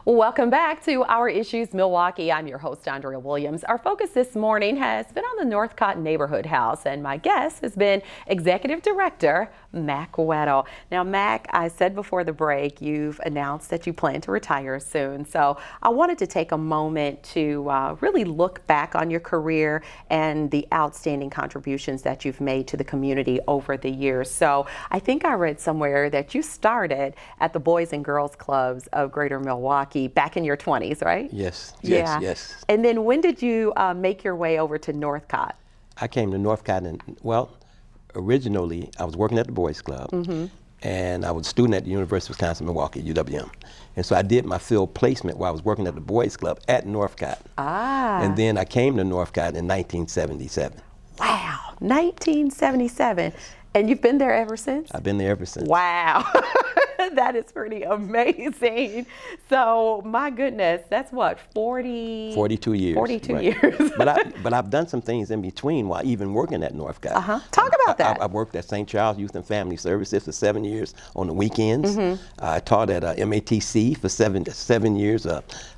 Welcome back to Our Issues Milwaukee. I'm your host, Andrea Williams. Our focus this morning has been on the Northcott Neighborhood House, and my guest has been Executive Director Mac Weddle. Now, Mac, I said before the break, you've announced that you plan to retire soon. So I wanted to take a moment to really look back on your career and the outstanding contributions that you've made to the community over the years. So I think I read somewhere that you started at the Boys and Girls Clubs of Greater Milwaukee back in your 20s, right? Yes, yes. And then when did you make your way over to Northcott? I came to Northcott, and originally I was working at the Boys Club, and I was a student at the University of Wisconsin, Milwaukee, UWM. And so I did my field placement while I was working at the Boys Club at Northcott. And then I came to Northcott in 1977. Wow, 1977. And you've been there ever since? I've been there ever since. Wow. That is pretty amazing. So, my goodness, that's what, 42 years. 42 right. years. but I've done some things in between while even working at Northcott. Talk about that. I worked at St. Charles Youth and Family Services for 7 years on the weekends. I taught at MATC for seven years,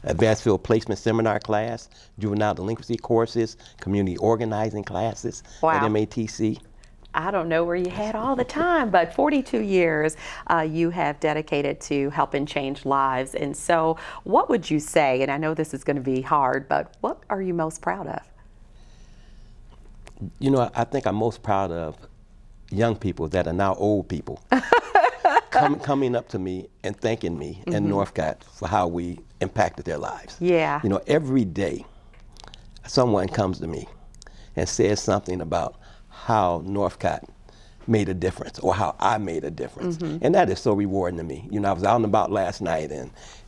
advanced field placement seminar class, juvenile delinquency courses, community organizing classes at MATC. I don't know where you had all the time, but 42 years you have dedicated to helping change lives. And so what would you say, and I know this is going to be hard, but what are you most proud of? You know, I think I'm most proud of young people that are now old people coming up to me and thanking me in Northcott for how we impacted their lives. Yeah. You know, every day someone comes to me and says something about how Northcott made a difference or how I made a difference. And that is so rewarding to me. You know, I was out and about last night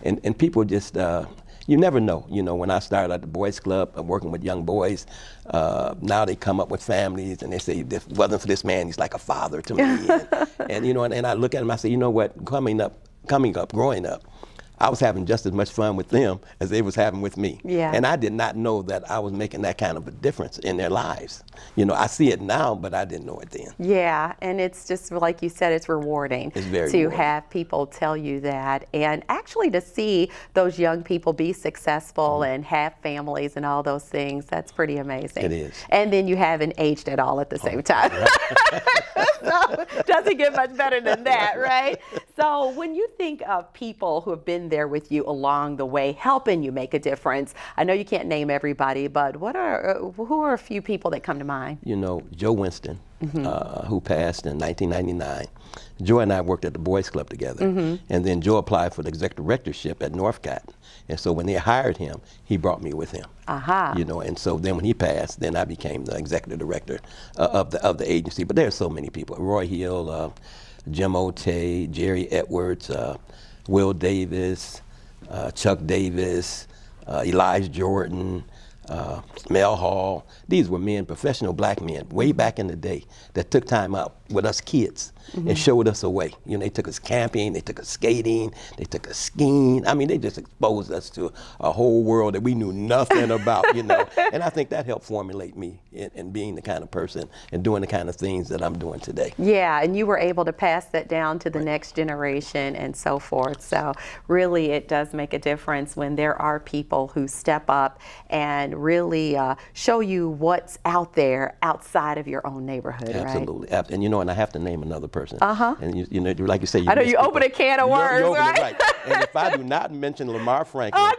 and people just, you never know. You know, when I started at the Boys Club, I'm working with young boys, now they come up with families and they say, if it wasn't for this man, he's like a father to me. and you know, and I look at him, I say, you know what, growing up, I was having just as much fun with them as they was having with me. Yeah. And I did not know that I was making that kind of a difference in their lives. You know, I see it now, but I didn't know it then. Yeah, and it's just like you said, it's rewarding to rewarding. Have people tell you that, and actually to see those young people be successful and have families and all those things. That's pretty amazing. It is. And then you haven't aged at all at the same time. So doesn't get much better than that, right? So when you think of people who have been there with you along the way, helping you make a difference, I know you can't name everybody, but who are a few people that come to mind? You know, Joe Winston, who passed in 1999. Joe and I worked at the Boys Club together, and then Joe applied for the executive directorship at Northcott. And so when they hired him, he brought me with him. You know, and so then when he passed, then I became the executive director of the agency. But there's so many people: Roy Hill, Jim O'Tay, Jerry Edwards, Will Davis, Chuck Davis, Elijah Jordan, Mel Hall. These were men, professional black men, way back in the day, that took time out with us kids and showed us a way. You know, they took us camping, they took us skating, they took us skiing. I mean, they just exposed us to a whole world that we knew nothing about, you know. And I think that helped formulate me in being the kind of person and doing the kind of things that I'm doing today. Yeah, and you were able to pass that down to the next generation and so forth. So really it does make a difference when there are people who step up and really show you what's out there outside of your own neighborhood. Absolutely. Right? And you know, and I have to name another person. And you know, like you say, I know you open a can of worms, right? And if I do not mention Lamar Franklin,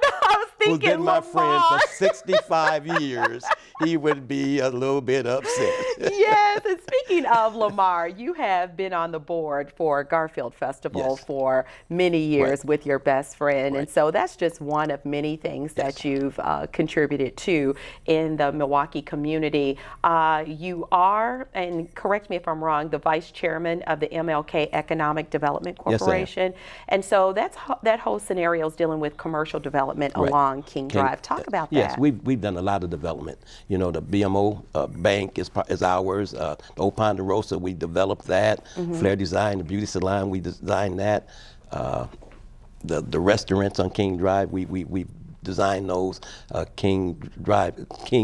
who's been my friend for 65 years, he would be a little bit upset. Yes, and speaking of Lamar, you have been on the board for Garfield Festival for many years with your best friend. And so that's just one of many things that you've contributed to in the Milwaukee community. You are, and correct me if I'm wrong, the vice chairman of the MLK Economic Development Corporation. And so that whole scenario is dealing with commercial development along King Drive. Talk about that. Yes, we've done a lot of development. You know, the BMO Bank is ours. The Old Ponderosa, we developed that. Flair Design, the beauty salon, we designed that. The restaurants on King Drive, we've designed those. King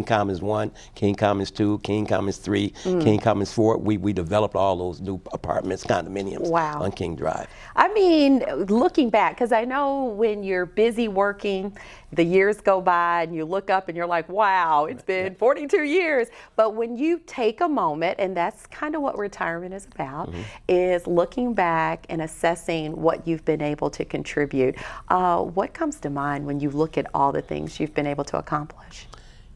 Commons 1, King Commons 2, King Commons 3, King Commons 4. We developed all those new apartments, condominiums on King Drive. I mean, looking back, because I know when you're busy working, the years go by and you look up and you're like, wow, it's been 42 years. But when you take a moment, and that's kind of what retirement is about, is looking back and assessing what you've been able to contribute. What comes to mind when you look at all the things you've been able to accomplish?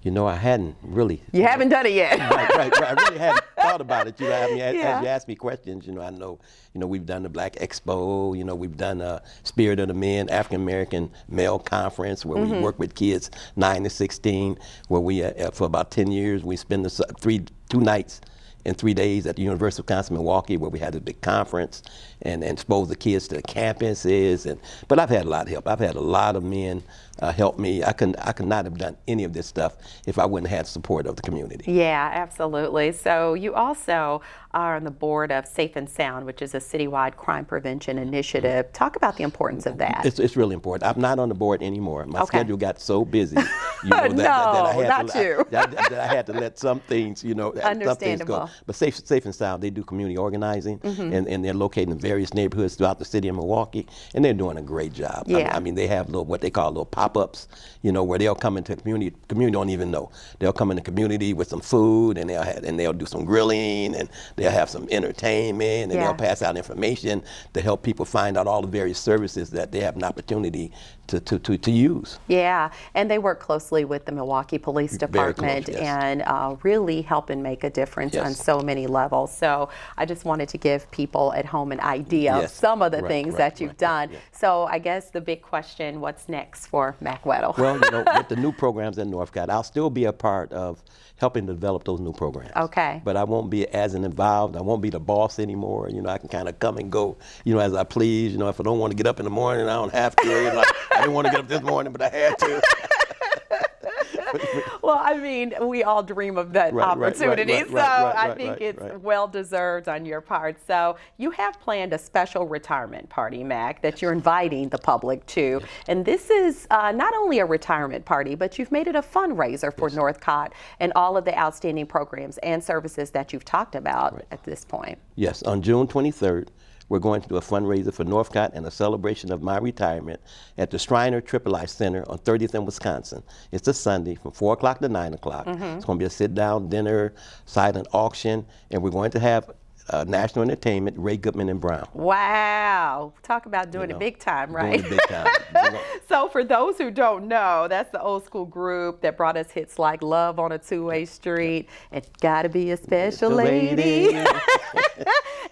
You know, I hadn't really. You haven't done it yet. Right. I really hadn't thought about it. You know, I mean, as you ask me questions, you know, I know, we've done the Black Expo, we've done Spirit of the Men, African American Male Conference, where we work with kids 9 to 16, where we, for about 10 years, we spend 2 nights and 3 days at the University of Wisconsin, Milwaukee, where we had a big conference and exposed the kids to the campuses. But I've had a lot of help. I've had a lot of men help me. I could not have done any of this stuff if I wouldn't have had support of the community. Yeah, absolutely. So you also are on the board of Safe and Sound, which is a citywide crime prevention initiative. Talk about the importance of that. It's really important. I'm not on the board anymore. My schedule got so busy, that I had to let some things, some things go. But Safe and Sound, they do community organizing, and they're located in various neighborhoods throughout the city of Milwaukee, and they're doing a great job. Yeah. I mean, they have what they call little pop-ups, where they'll come into the community don't even know. They'll come in the community with some food, and they'll do some grilling, and they'll have some entertainment, and they'll pass out information to help people find out all the various services that they have an opportunity to use. Yeah, and they work closely with the Milwaukee Police Department and really helping make a difference on so many levels. So I just wanted to give people at home an idea of some of the things that you've done. So I guess the big question, what's next for Mac Weddle? Well, with the new programs in Northcott, I'll still be a part of helping to develop those new programs. Okay. But I won't be as involved. I won't be the boss anymore. I can kind of come and go, as I please. If I don't want to get up in the morning, I don't have to. I didn't want to get up this morning, but I had to. Well, I mean, we all dream of that opportunity, so I think it's well deserved on your part. So you have planned a special retirement party, Mac, that you're inviting the public to. And this is not only a retirement party, but you've made it a fundraiser for Northcott and all of the outstanding programs and services that you've talked about at this point. Yes, on June 23rd. We're going to do a fundraiser for Northcott and a celebration of my retirement at the Shriner III Center on 30th and Wisconsin. It's a Sunday from 4 o'clock to 9 o'clock. It's going to be a sit-down dinner, silent auction, and we're going to have national entertainment, Ray Goodman and Brown. Wow. Talk about doing it big time, right? Doing it big time. So for those who don't know, that's the old school group that brought us hits like Love on a Two-Way Street and Gotta Be a Special Lady.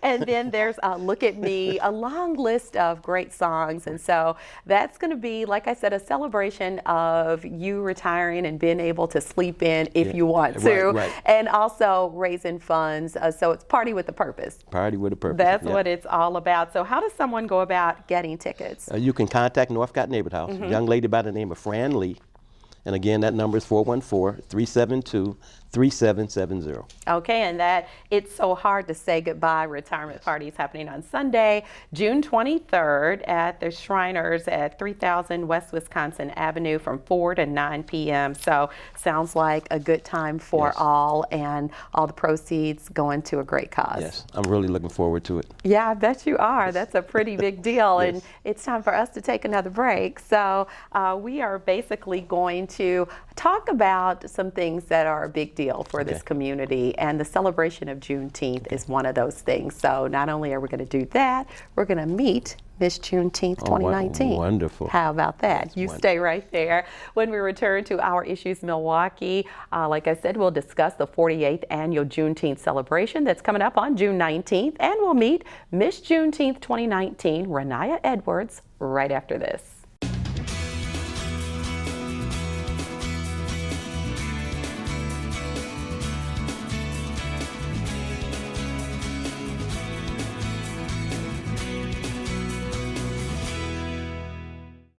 And then there's Look at Me, a long list of great songs. And so that's going to be, like I said, a celebration of you retiring and being able to sleep in if you want to. And also raising funds. So it's Party with a Purpose. Party with a Purpose. That's what it's all about. So how does someone go about getting tickets? You can contact Northcott Neighborhood House, a young lady by the name of Fran Lee. And again, that number is 414-372-3770. Okay, and that It's So Hard to Say Goodbye retirement party is happening on Sunday, June 23rd at the Shriners at 3000 West Wisconsin Avenue from 4 to 9 p.m. So sounds like a good time for all, and all the proceeds going to a great cause. Yes, I'm really looking forward to it. Yeah, I bet you are. That's a pretty big deal. And it's time for us to take another break. So we are basically going to talk about some things that are a big deal for this community, and the celebration of Juneteenth is one of those things. So not only are we going to do that, we're going to meet Miss Juneteenth 2019. Wonderful. How about that? You stay right there. When we return to Our Issues Milwaukee, like I said, we'll discuss the 48th annual Juneteenth celebration that's coming up on June 19th, and we'll meet Miss Juneteenth 2019, Renaya Edwards, right after this.